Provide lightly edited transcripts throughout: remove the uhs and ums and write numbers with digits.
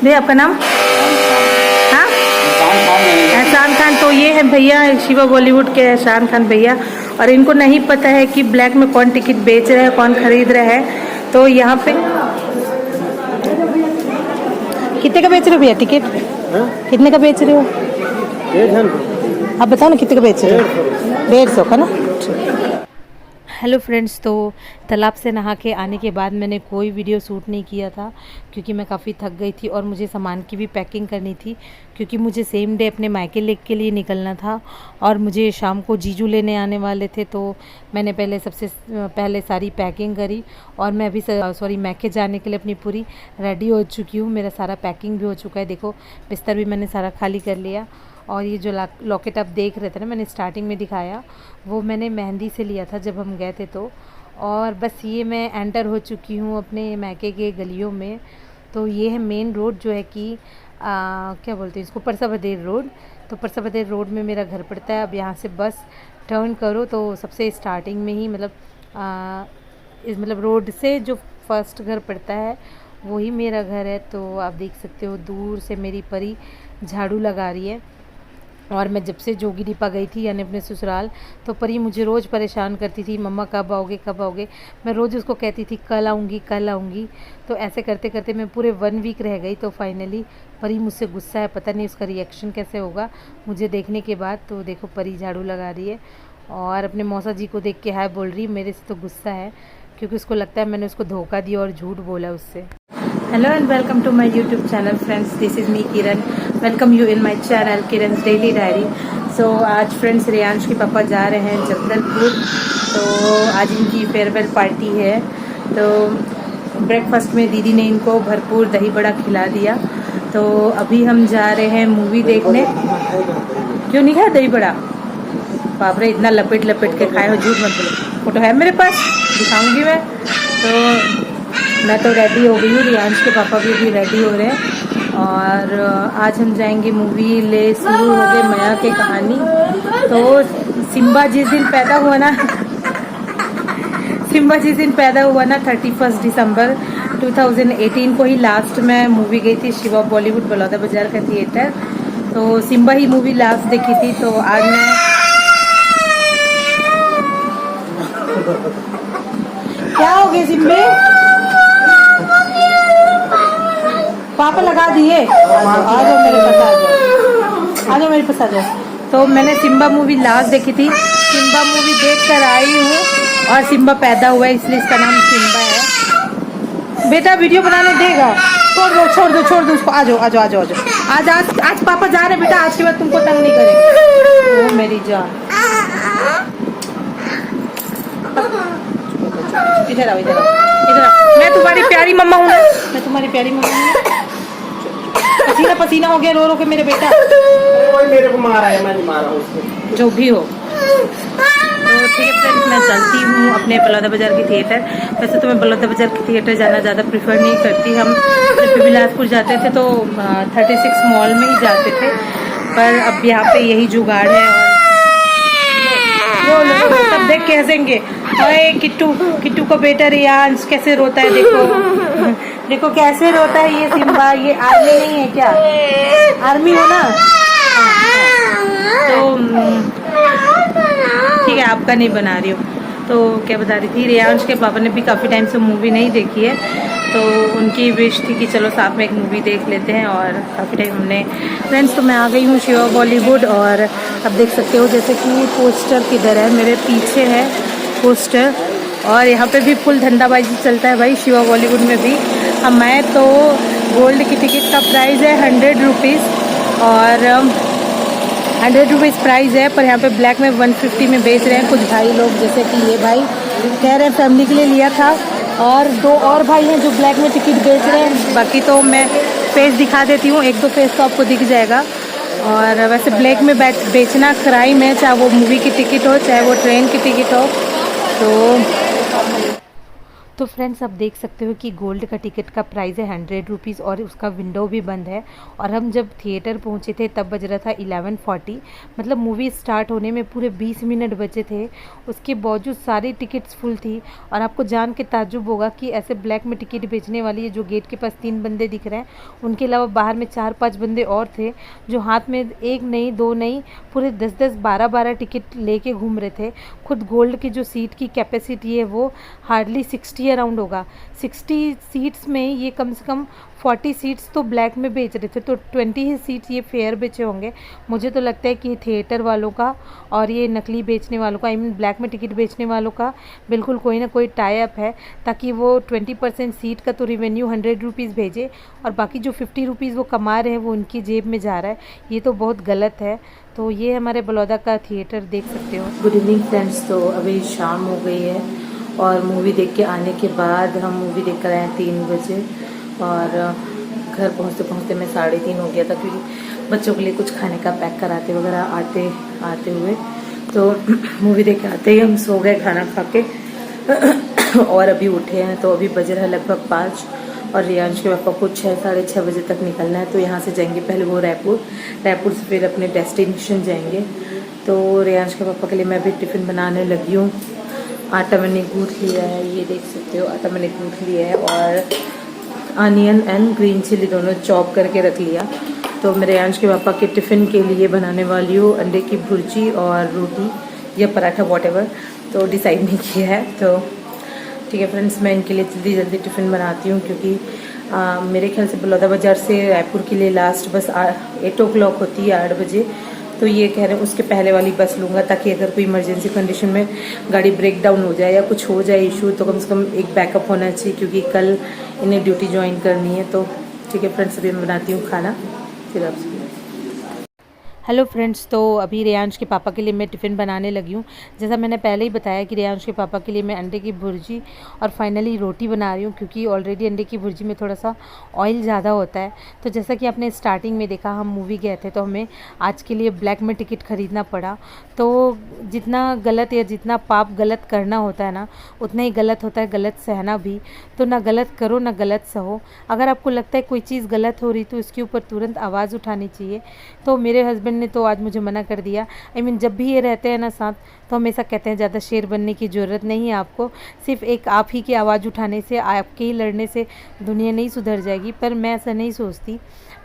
भैया आपका नाम? हाँ, एहसान खान। तो ये है भैया शिवा बॉलीवुड के एहसान खान भैया, और इनको नहीं पता है कि ब्लैक में कौन टिकट बेच रहा है, कौन खरीद रहा है। तो यहाँ पे कितने का बेच रहे हो भैया टिकट? कितने का बेच रहे हो? 150। आप बताओ ना कितने का बेच रहे हो? 150 का ना। हेलो फ्रेंड्स, तो तालाब से नहा के आने के बाद मैंने कोई वीडियो शूट नहीं किया था क्योंकि मैं काफ़ी थक गई थी और मुझे सामान की भी पैकिंग करनी थी क्योंकि मुझे सेम डे अपने मायके लेक के लिए निकलना था और मुझे शाम को जीजू लेने आने वाले थे। तो मैंने सबसे पहले सारी पैकिंग करी और मैं अभी मायके जाने के लिए अपनी पूरी रेडी हो चुकी हूँ। मेरा सारा पैकिंग भी हो चुका है। देखो, बिस्तर भी मैंने सारा खाली कर लिया। और ये जो लॉकेट आप देख रहे थे ना, मैंने स्टार्टिंग में दिखाया, वो मैंने मेहंदी से लिया था जब हम गए थे। तो और बस ये मैं एंटर हो चुकी हूँ अपने मायके के गलियों में। तो ये है मेन रोड जो है कि क्या बोलते हैं इसको, परसा बदेर रोड। तो परसा बदेर रोड में मेरा घर पड़ता है। अब यहाँ से बस टर्न करो तो सबसे स्टार्टिंग में ही मतलब रोड से जो फर्स्ट घर पड़ता है वही मेरा घर है। तो आप देख सकते हो दूर से मेरी परी झाड़ू लगा रही है। और मैं जब से जोगी डिपा गई थी यानी अपने ससुराल, तो परी मुझे रोज़ परेशान करती थी, मम्मा कब आओगे कब आओगे। मैं रोज़ उसको कहती थी कल आऊँगी कल आऊँगी। तो ऐसे करते करते मैं पूरे 1 वीक रह गई। तो फाइनली परी मुझसे गुस्सा है, पता नहीं उसका रिएक्शन कैसे होगा मुझे देखने के बाद। तो देखो परी झाड़ू लगा रही है और अपने मौसा जी को देख के हाय बोल रही है। मेरे से तो गुस्सा है क्योंकि उसको लगता है मैंने उसको धोखा दिया और झूठ बोला उससे। Hello and welcome to my YouTube channel friends, this is me Kiran. Welcome you in my channel Kiran's daily diary. So आज फ्रेंड्स रियांश के पापा जा रहे हैं जगदलपुर। तो आज इनकी फेयरवेल पार्टी है। तो ब्रेकफास्ट में दीदी ने इनको भरपूर दही बड़ा खिला दिया। तो अभी हम जा रहे हैं मूवी देखने। क्यों नहीं खाया दही बड़ा? बाप रे, इतना लपेट लपेट के खाए हो, झूठ मत बोलो। फोटो है मेरे पास, दिखाऊंगी मैं। तो मैं तो रेडी हो गई हूँ, रियांश के पापा भी रेडी हो रहे हैं। और आज हम जाएंगे मूवी ले। शुरू हो गए माया की कहानी। तो सिम्बा जिस दिन पैदा हुआ ना सिम्बा जिस दिन पैदा हुआ ना 31 दिसंबर 2018 को ही लास्ट मैं मूवी गई थी शिवा बॉलीवुड बलौदा बाजार का थिएटर। तो सिम्बा ही मूवी लास्ट देखी थी। तो आज मैं क्या हो गया सिम्बे? पापा लगा दिए। आ जाओ मेरे पास, आ जाओ मेरे पास, आ जाओ। तो मैंने सिम्बा मूवी लास्ट देखी थी। सिम्बा मूवी देख कर आई हूँ और सिम्बा पैदा हुआ है इसलिए इसका नाम सिम्बा है। बेटा वीडियो बनाने देगा? छोड़ दो उसको। आ जाओ आ जाओ आ जाओ आ जाओ। आज पापा जा रहे हैं बेटा, आज के बाद तुमको तंग नहीं करेंगे। ओ मेरी जान, इधर आओ इधर आओ इधर आओ। मैं तुम्हारी प्यारी मम्मा हूँ ना, मैं तुम्हारी प्यारी मम्मा हूँ। पसीना पसीना हो गया रो रो के मेरे बेटा। कोई मेरे को मारा है, मैं नहीं मारा उसको। जो भी हो। तो ठीक है फ्रेंड्स, मैं चलती हूँ अपने बलौदा बाजार की थिएटर। वैसे तो मैं बलौदा बाजार की थिएटर जाना ज़्यादा प्रेफर नहीं करती। हम जब बिलासपुर जाते थे तो 36 मॉल में ही जाते थे, पर अब यहाँ पे यही जुगाड़ है। और वो सब देख के हंसेंगे। अरे किट्टू का बेटा रियांश कैसे रोता है, देखो देखो कैसे रोता है ये सिम्बा। ये आर्मी नहीं है क्या? आर्मी हो ना? तो ठीक है, आपका नहीं बना रही हूँ। तो क्या बता रही थी, रियांश के पापा ने भी काफ़ी टाइम से मूवी नहीं देखी है। तो उनकी विश थी कि चलो साथ में एक मूवी देख लेते हैं। और काफ़ी टाइम हमने फ्रेंड्स। तो मैं आ गई हूँ शिवा बॉलीवुड और अब देख सकते हो जैसे कि पोस्टर किधर है, मेरे पीछे है पोस्टर। और यहाँ पे भी फुल धंधाबाजी चलता है भाई शिवा बॉलीवुड में भी। मैं तो गोल्ड की टिकट का प्राइस है 100 रुपीज़ और 100 रुपीज़ प्राइस है, पर यहाँ पे ब्लैक में 150 में बेच रहे हैं कुछ भाई लोग। जैसे कि ये भाई कह रहे हैं फैमिली के लिए लिया था, और 2 और भाई हैं जो ब्लैक में टिकट बेच रहे हैं। बाकी तो मैं फेस दिखा देती हूँ, 1-2 फेस तो आपको दिख जाएगा। और वैसे ब्लैक में बेचना क्राइम है, चाहे वो मूवी की टिकट हो चाहे वो ट्रेन की टिकट हो। तो फ्रेंड्स, आप देख सकते हो कि गोल्ड का टिकट का प्राइस है 100 रुपीज़ और उसका विंडो भी बंद है। और हम जब थिएटर पहुंचे थे तब बज रहा था 11:40, मतलब मूवी स्टार्ट होने में पूरे 20 मिनट बचे थे। उसके बावजूद सारी टिकट्स फुल थी। और आपको जान के ताज्जुब होगा कि ऐसे ब्लैक में टिकट बेचने वाली, जो गेट के पास 3 बंदे दिख रहे हैं, उनके अलावा बाहर में 4-5 बंदे और थे जो हाथ में 1 नहीं 2 नहीं पूरे 10-10 12-12 टिकट लेके घूम रहे थे। खुद गोल्ड की जो सीट की कैपेसिटी है वो हार्डली 60 अराउंड होगा। 60 सीट्स में ये कम से कम 40 सीट्स तो ब्लैक में बेच रहे थे, तो 20 ही सीट्स ये फेयर बेचे होंगे। मुझे तो लगता है कि थिएटर वालों का और ये नकली बेचने वालों का, आई मीन ब्लैक में टिकट बेचने वालों का बिल्कुल कोई ना कोई टाई अप है, ताकि वो 20% सीट का तो रिवेन्यू 100 रुपीज़ भेजे और बाकी जो 50 रुपीज़ वो कमा रहे हैं वो उनकी जेब में जा रहा है। ये तो बहुत गलत है। तो ये हमारे बलौदा का थिएटर देख सकते हो। गुड इवनिंग फ्रेंड्स, तो अभी शाम हो गई है और मूवी देख के आने के बाद हम मूवी देख कर आए 3 बजे और घर पहुंचते पहुंचते मैं 3:30 हो गया था, क्योंकि बच्चों के लिए कुछ खाने का पैक कराते वगैरह आते हुए। तो मूवी देख के आते ही हम सो गए खाना खा के और अभी उठे हैं तो अभी बज रहा है लगभग 5 और रियांश के पापा को 6-6:30 बजे तक निकलना है। तो यहाँ से जाएंगे पहले वो रायपुर से फिर अपने डेस्टिनेशन जाएंगे। तो रियांश के पापा के लिए मैं अभी टिफ़िन बनाने लगी हूँ। आटा मैंने गूँथ लिया है, ये देख सकते हो, आटा मैंने गूँथ लिया है और अनियन एंड ग्रीन चिली दोनों चॉप करके रख लिया। तो मेरे रियांश के पापा के टिफ़िन के लिए बनाने वाली हूँ अंडे की भुर्जी और रोटी या पराठा वॉटेवर, तो डिसाइड नहीं किया है। तो ठीक है फ्रेंड्स, मैं इनके लिए जल्दी टिफ़िन बनाती हूँ, क्योंकि मेरे ख्याल से बलौदा बाज़ार से रायपुर के लिए लास्ट बस 8 o'clock होती है, 8 बजे। तो ये कह रहे हैं उसके पहले वाली बस लूँगा, ताकि अगर कोई इमरजेंसी कंडीशन में गाड़ी ब्रेक डाउन हो जाए या कुछ हो जाए इशू, तो कम से कम एक बैकअप होना चाहिए, क्योंकि कल इन्हें ड्यूटी ज्वाइन करनी है। तो ठीक है फ्रेंड्स, अभी मैं बनाती हूँ खाना, फिर आपसे। हेलो फ्रेंड्स, तो अभी रियांश के पापा के लिए मैं टिफ़िन बनाने लगी हूँ। जैसा मैंने पहले ही बताया कि रियांश के पापा के लिए मैं अंडे की भुर्जी और फाइनली रोटी बना रही हूँ, क्योंकि ऑलरेडी अंडे की भुर्जी में थोड़ा सा ऑयल ज़्यादा होता है। तो जैसा कि आपने स्टार्टिंग में देखा, हम मूवी गए थे तो हमें आज के लिए ब्लैक में टिकट ख़रीदना पड़ा। तो जितना गलत या जितना पाप गलत करना होता है ना, उतना ही गलत होता है गलत सहना भी। तो ना गलत करो ना गलत सहो। अगर आपको लगता है कोई चीज़ गलत हो रही तो इसके ऊपर तुरंत आवाज़ उठानी चाहिए। तो मेरे हस्बैंड ने तो आज मुझे मना कर दिया। आई मीन जब भी ये रहते हैं ना साथ, तो हमेशा कहते हैं ज़्यादा शेर बनने की ज़रूरत नहीं है आपको, सिर्फ एक आप ही की आवाज़ उठाने से, आपके ही लड़ने से दुनिया नहीं सुधर जाएगी। पर मैं ऐसा नहीं सोचती।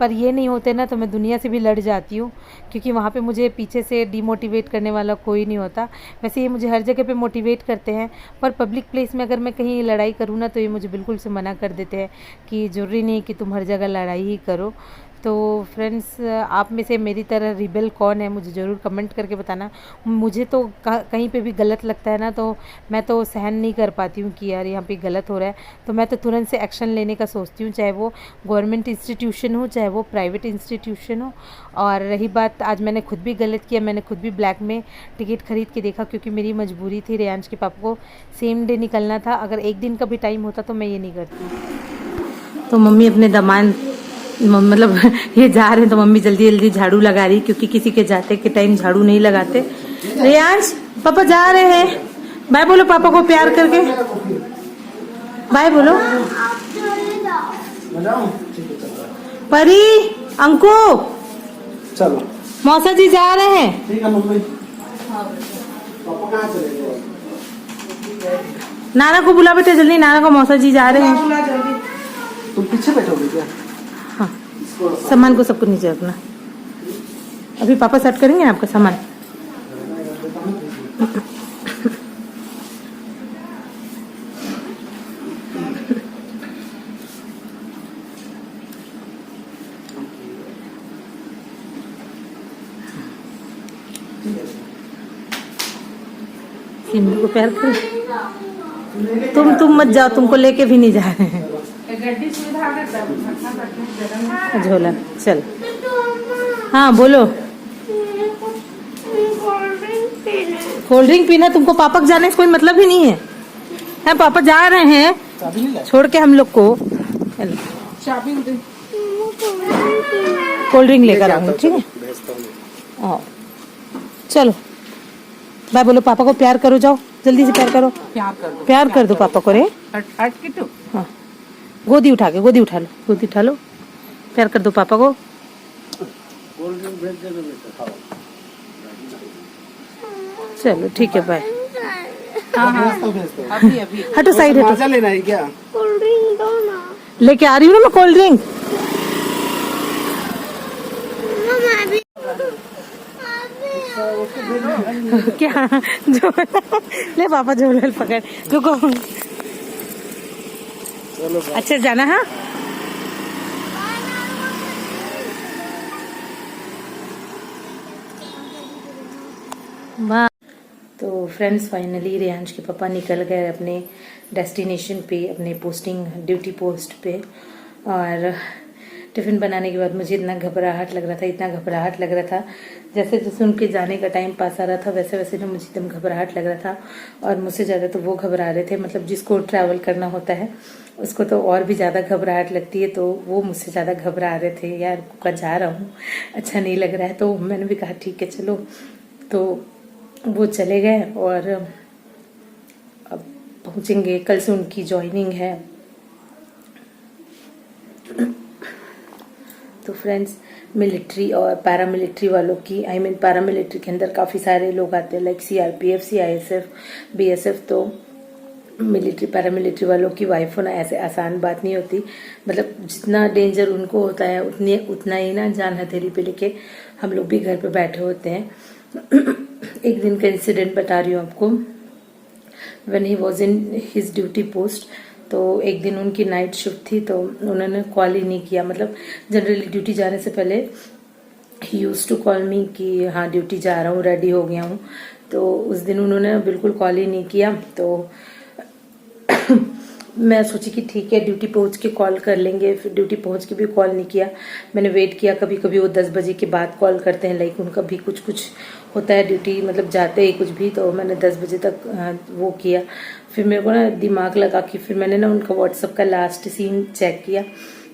पर ये नहीं होते ना तो मैं दुनिया से भी लड़ जाती हूँ, क्योंकि वहाँ पे मुझे पीछे से डिमोटिवेट करने वाला कोई नहीं होता। वैसे ये मुझे हर जगह पे मोटिवेट करते हैं, पर पब्लिक प्लेस में अगर मैं कहीं लड़ाई करूँ ना तो ये मुझे बिल्कुल से मना कर देते हैं कि ज़रूरी नहीं कि तुम हर जगह लड़ाई ही करो। तो फ्रेंड्स, आप में से मेरी तरह रिबेल कौन है मुझे ज़रूर कमेंट करके बताना। मुझे तो कहीं पे भी गलत लगता है ना, तो मैं तो सहन नहीं कर पाती हूँ कि यार यहाँ पे गलत हो रहा है, तो मैं तो तुरंत से एक्शन लेने का सोचती हूँ, चाहे वो गवर्नमेंट इंस्टीट्यूशन हो चाहे वो प्राइवेट इंस्टीट्यूशन हो। और रही बात, आज मैंने खुद भी गलत किया, मैंने खुद भी ब्लैक में टिकट ख़रीद के देखा, क्योंकि मेरी मजबूरी थी। रियांश के पापा को सेम डे निकलना था, अगर एक दिन का भी टाइम होता तो मैं ये नहीं करती। तो मम्मी अपने दामाद मतलब ये जा रहे हैं तो मम्मी जल्दी जल्दी झाड़ू लगा रही, क्योंकि किसी के जाते के टाइम झाड़ू नहीं लगाते। रियांश, पापा जा रहे हैं, बाय बोलो पापा को प्यार करके, बाय बोलो। परी, अंकु, चलो मौसा जी जा रहे हैं। ठीक है मम्मी। पापा कहाँ चले गए? नाना को बुला बेटे जल्दी, नाना को मौसा जी जा रहे हैं। तुम पीछे बैठोगे क्या? हाँ, सामान को सबको नीचे रखना, अभी पापा सेट करेंगे आपका सामान। सिमरू को प्यार करो। तुम मत जाओ, तुमको लेके भी नहीं जा रहे हैं। झोला चल। हाँ बोलो। कोल्ड ड्रिंक पीना तुमको, पापा के जाने से कोई मतलब ही नहीं है। पापा जा रहे हैं छोड़ के हम लोग को। कोल्ड ड्रिंक लेकर आऊंगा, ठीक है? आओ चलो। बाय बोलो पापा को, प्यार करो, जाओ जल्दी से प्यार करो, प्यार कर दो पापा को रे। हाँ गोदी उठा के, गोदी उठा लो, गोदी उठा लो, प्यार कर दो पापा को। चलो ठीक है बाय। हटो साइड हटो। मजा लेना है क्या? कोल्ड ड्रिंक दो ना। लेके आ रही हूँ ना मैं कोल्ड ड्रिंक। मैं भी क्या जो ले पापा झोल पकड़ रुको। अच्छा जाना हाँ। वाह। तो फ्रेंड्स फाइनली रियांश के पापा निकल गए अपने डेस्टिनेशन पे, अपने पोस्टिंग ड्यूटी पोस्ट पे। और टिफ़िन बनाने के बाद मुझे इतना घबराहट लग रहा था, इतना घबराहट लग रहा था, जैसे जैसे उनके जाने का टाइम पास आ रहा था वैसे वैसे ना मुझे एकदम घबराहट लग रहा था। और मुझसे ज़्यादा तो वो घबरा रहे थे, मतलब जिसको ट्रैवल करना होता है उसको तो और भी ज़्यादा घबराहट लगती है, तो वो मुझसे ज़्यादा घबरा रहे थे। यार कुका जा रहा हूँ, अच्छा नहीं लग रहा है। तो मैंने भी कहा ठीक है चलो, तो वो चले गए। और अब पहुँचेंगे, कल से उनकी जॉइनिंग है। तो फ्रेंड्स मिलिट्री और पैरामिलिट्री वालों की, आई मीन पैरामिलिट्री के अंदर काफ़ी सारे लोग आते हैं, लाइक CRPF, CISF, BSF। तो मिलिट्री पैरामिलिट्री वालों की वाइफ होना ऐसे आसान बात नहीं होती। मतलब जितना डेंजर उनको होता है उतना ही ना जान हथेली पे लेके हम लोग भी घर पे बैठे होते हैं। एक दिन का इंसिडेंट बता रही हूँ आपको। When he was in his duty post, तो एक दिन उनकी नाइट शिफ्ट थी, तो उन्होंने कॉल ही नहीं किया। मतलब जनरली ड्यूटी जाने से पहले ही यूज्ड टू कॉल मी कि हाँ ड्यूटी जा रहा हूँ, रेडी हो गया हूँ। तो उस दिन उन्होंने बिल्कुल कॉल ही नहीं किया। तो मैं सोची कि ठीक है ड्यूटी पहुंच के कॉल कर लेंगे, फिर ड्यूटी पहुंच के भी कॉल नहीं किया। मैंने वेट किया, कभी कभी वो 10 बजे के बाद कॉल करते हैं, लाइक उनका भी कुछ कुछ होता है ड्यूटी, मतलब जाते ही कुछ भी। तो मैंने 10 बजे तक वो किया। फिर मेरे को ना दिमाग लगा कि फिर मैंने ना उनका व्हाट्सअप का लास्ट सीन चेक किया।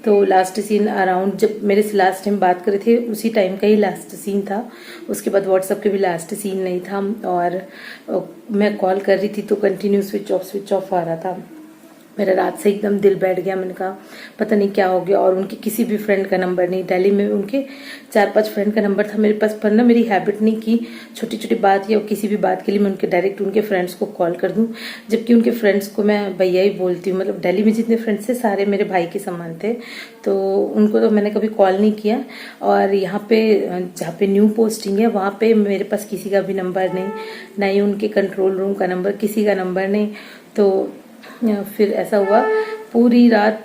तो लास्ट सीन अराउंड जब मेरे से लास्ट टाइम बात करे थे उसी टाइम का ही लास्ट सीन था। उसके बाद व्हाट्सअप के भी लास्ट सीन नहीं था। और मैं कॉल कर रही थी तो कंटिन्यू स्विच ऑफ आ रहा था। मेरा रात से एकदम दिल बैठ गया। मैंने कहा पता नहीं क्या हो गया। और उनके किसी भी फ्रेंड का नंबर नहीं, दिल्ली में उनके 4-5 फ्रेंड का नंबर था मेरे पास, पर ना मेरी हैबिट नहीं कि छोटी छोटी बात या किसी भी बात के लिए मैं उनके डायरेक्ट उनके फ्रेंड्स को कॉल कर दूं। जबकि उनके फ्रेंड्स को मैं भैया ही बोलती हूँ। मतलब दिल्ली में जितने फ्रेंड्स थे सारे मेरे भाई के समान थे, तो उनको तो मैंने कभी कॉल नहीं किया। और यहाँ पे जहाँ पे न्यू पोस्टिंग है वहाँ पे मेरे पास किसी का भी नंबर नहीं, ना ही उनके कंट्रोल रूम का नंबर, किसी का नंबर नहीं। तो फिर ऐसा हुआ पूरी रात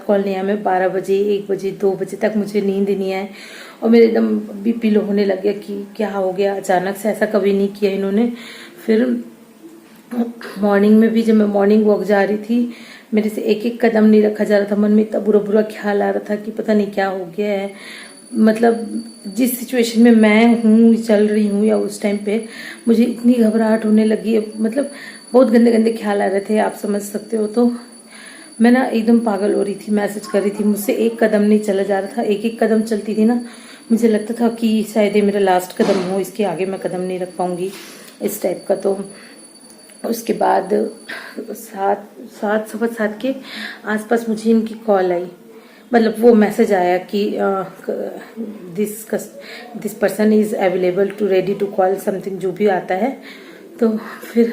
कॉल नहीं आया। मैं 12 बजे 1 बजे 2 बजे तक मुझे नींद नहीं आई। और मेरे एकदम बीपी लो होने लग गया कि क्या हो गया अचानक से, ऐसा कभी नहीं किया इन्होंने। फिर मॉर्निंग में भी जब मैं मॉर्निंग वॉक जा रही थी, मेरे से एक एक कदम नहीं रखा जा रहा था। मन में इतना बुरा बुरा ख्याल आ रहा था कि पता नहीं क्या हो गया है। मतलब जिस सिचुएशन में मैं हूँ, चल रही हूँ, या उस टाइम पे मुझे इतनी घबराहट होने लगी है। मतलब बहुत गंदे गंदे ख्याल आ रहे थे, आप समझ सकते हो। तो मैं ना एकदम पागल हो रही थी, मैसेज कर रही थी, मुझसे एक कदम नहीं चला जा रहा था। एक एक कदम चलती थी ना, मुझे लगता था कि शायद ये मेरा लास्ट कदम हो, इसके आगे मैं कदम नहीं रख पाऊंगी, इस टाइप का। तो उसके बाद 7:15 के आसपास मुझे इनकी कॉल आई, मतलब वो मैसेज आया कि this person is available to ready to call, something जो भी आता है। तो फिर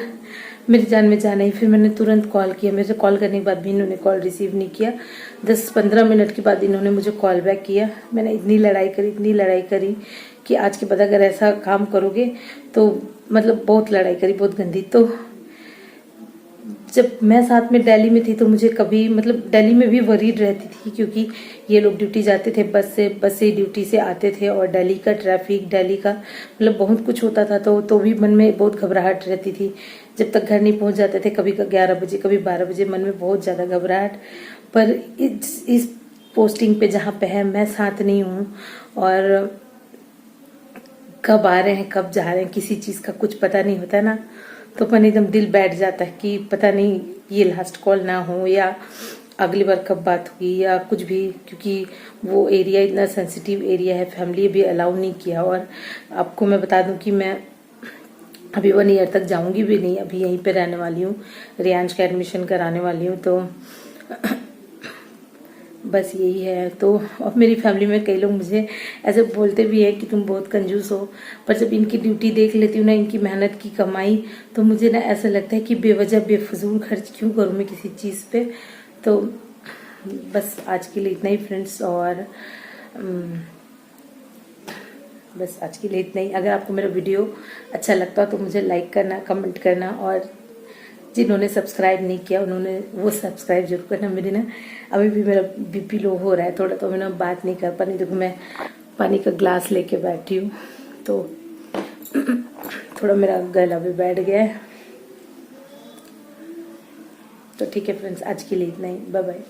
मेरी जान में जाना ही, फिर मैंने तुरंत कॉल किया। मेरे कॉल करने के बाद भी इन्होंने कॉल रिसीव नहीं किया। 10-15 मिनट के बाद इन्होंने मुझे कॉल बैक किया। मैंने इतनी लड़ाई करी कि आज के बाद अगर ऐसा काम करोगे तो, मतलब बहुत लड़ाई करी, बहुत गंदी। तो जब मैं साथ में दिल्ली में थी तो मुझे कभी, मतलब दिल्ली में भी वरीड रहती थी, क्योंकि ये लोग ड्यूटी जाते थे बस से ड्यूटी से आते थे। और दिल्ली का ट्रैफिक, दिल्ली का मतलब बहुत कुछ होता था। तो भी मन में बहुत घबराहट रहती थी जब तक घर नहीं पहुंच जाते थे। कभी 11 बजे, कभी 12 बजे, मन में बहुत ज़्यादा घबराहट। पर इस पोस्टिंग पे जहाँ पे है मैं साथ नहीं हूँ, और कब आ रहे हैं कब जा रहे हैं किसी चीज़ का कुछ पता नहीं होता ना। तो अपन एकदम दिल बैठ जाता है कि पता नहीं ये लास्ट कॉल ना हो, या अगली बार कब बात होगी, या कुछ भी। क्योंकि वो एरिया इतना सेंसिटिव एरिया है, फैमिली भी अलाउ नहीं किया। और आपको मैं बता दूं कि मैं अभी 1 ईयर तक जाऊंगी भी नहीं, अभी यहीं पे रहने वाली हूँ, रियांश का एडमिशन कराने वाली हूँ। तो बस यही है। तो और मेरी फैमिली में कई लोग मुझे ऐसे बोलते भी हैं कि तुम बहुत कंजूस हो, पर जब इनकी ड्यूटी देख लेती हूँ ना, इनकी मेहनत की कमाई, तो मुझे ना ऐसा लगता है कि बेवजह बेफजूल खर्च क्यों करूँ मैं किसी चीज़ पे। तो बस आज के लिए इतना ही फ्रेंड्स, और बस आज के लिए इतना ही। अगर आपको मेरा वीडियो अच्छा लगता तो मुझे लाइक करना, कमेंट करना, और जिन्होंने सब्सक्राइब नहीं किया उन्होंने वो सब्सक्राइब जरूर करना। मेरी ना अभी भी मेरा बीपी लो हो रहा है थोड़ा, तो मैं ना बात नहीं कर पा रही। देखो मैं पानी का ग्लास लेके बैठी हूँ, तो थोड़ा मेरा गला भी बैठ गया है। तो ठीक है फ्रेंड्स, आज के लिए इतना ही, बाय बाय।